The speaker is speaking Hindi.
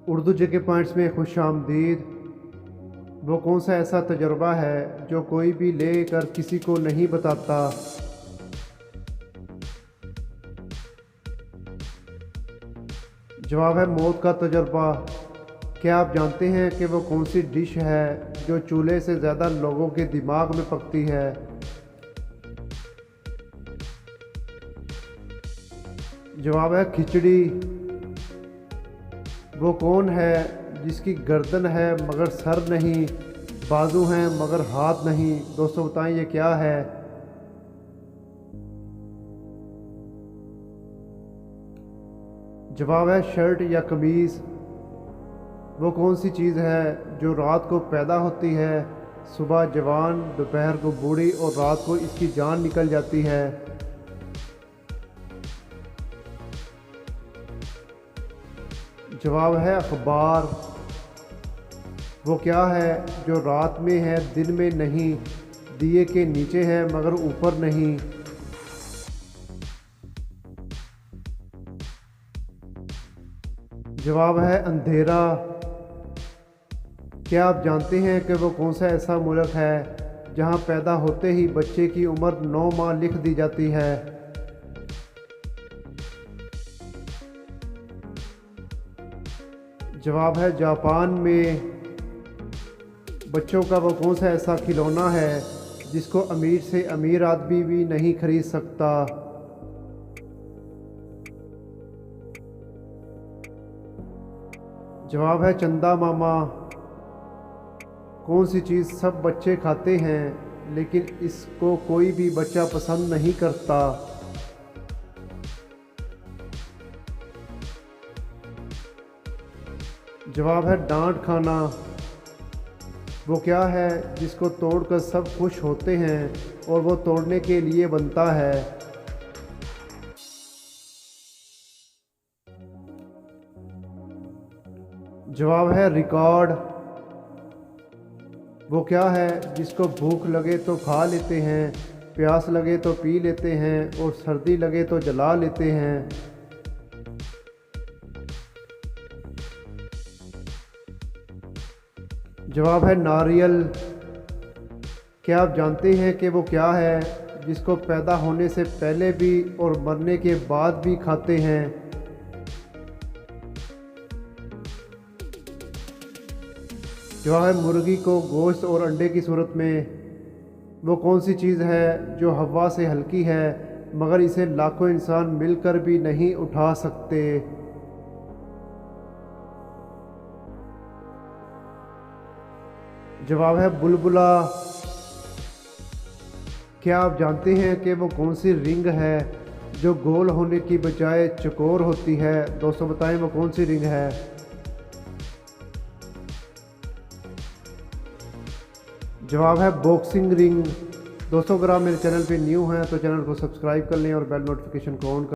उर्दू जीके पॉइंट्स में खुश आमदीद। वो कौन सा ऐसा तजर्बा है जो कोई भी ले कर किसी को नहीं बताता? जवाब है मौत का तजर्बा। क्या आप जानते हैं कि वो कौन सी डिश है जो चूल्हे से ज़्यादा लोगों के दिमाग में पकती है? जवाब है खिचड़ी। वो कौन है जिसकी गर्दन है मगर सर नहीं, बाजू हैं मगर हाथ नहीं? दोस्तों बताएं ये क्या है? जवाब है शर्ट या कमीज़। वो कौन सी चीज़ है जो रात को पैदा होती है, सुबह जवान, दोपहर को बूढ़ी और रात को इसकी जान निकल जाती है? जवाब है अखबार। वो क्या है जो रात में है दिन में नहीं, दिए के नीचे है मगर ऊपर नहीं? जवाब है अंधेरा। क्या आप जानते हैं कि वो कौन सा ऐसा मुल्क है जहां पैदा होते ही बच्चे की उम्र 9 माह लिख दी जाती है? जवाब है जापान में। बच्चों का वो कौन सा ऐसा खिलौना है जिसको अमीर से अमीर आदमी भी नहीं खरीद सकता? जवाब है चंदा मामा। कौन सी चीज़ सब बच्चे खाते हैं लेकिन इसको कोई भी बच्चा पसंद नहीं करता? जवाब है डांट खाना। वो क्या है जिसको तोड़कर सब खुश होते हैं और वो तोड़ने के लिए बनता है? जवाब है रिकॉर्ड। वो क्या है जिसको भूख लगे तो खा लेते हैं, प्यास लगे तो पी लेते हैं और सर्दी लगे तो जला लेते हैं? जवाब है नारियल। क्या आप जानते हैं कि वो क्या है जिसको पैदा होने से पहले भी और मरने के बाद भी खाते हैं? जवाब है मुर्गी को गोश्त और अंडे की सूरत में। वो कौन सी चीज़ है जो हवा से हल्की है मगर इसे लाखों इंसान मिलकर भी नहीं उठा सकते? जवाब है बुलबुला। क्या आप जानते हैं कि वो कौन सी रिंग है जो गोल होने की बजाय चौकोर होती है? दोस्तों बताएं वो कौन सी रिंग है? जवाब है बॉक्सिंग रिंग। दोस्तों अगर आप मेरे चैनल पे न्यू हैं तो चैनल को सब्सक्राइब कर लें और बेल नोटिफिकेशन को ऑन कर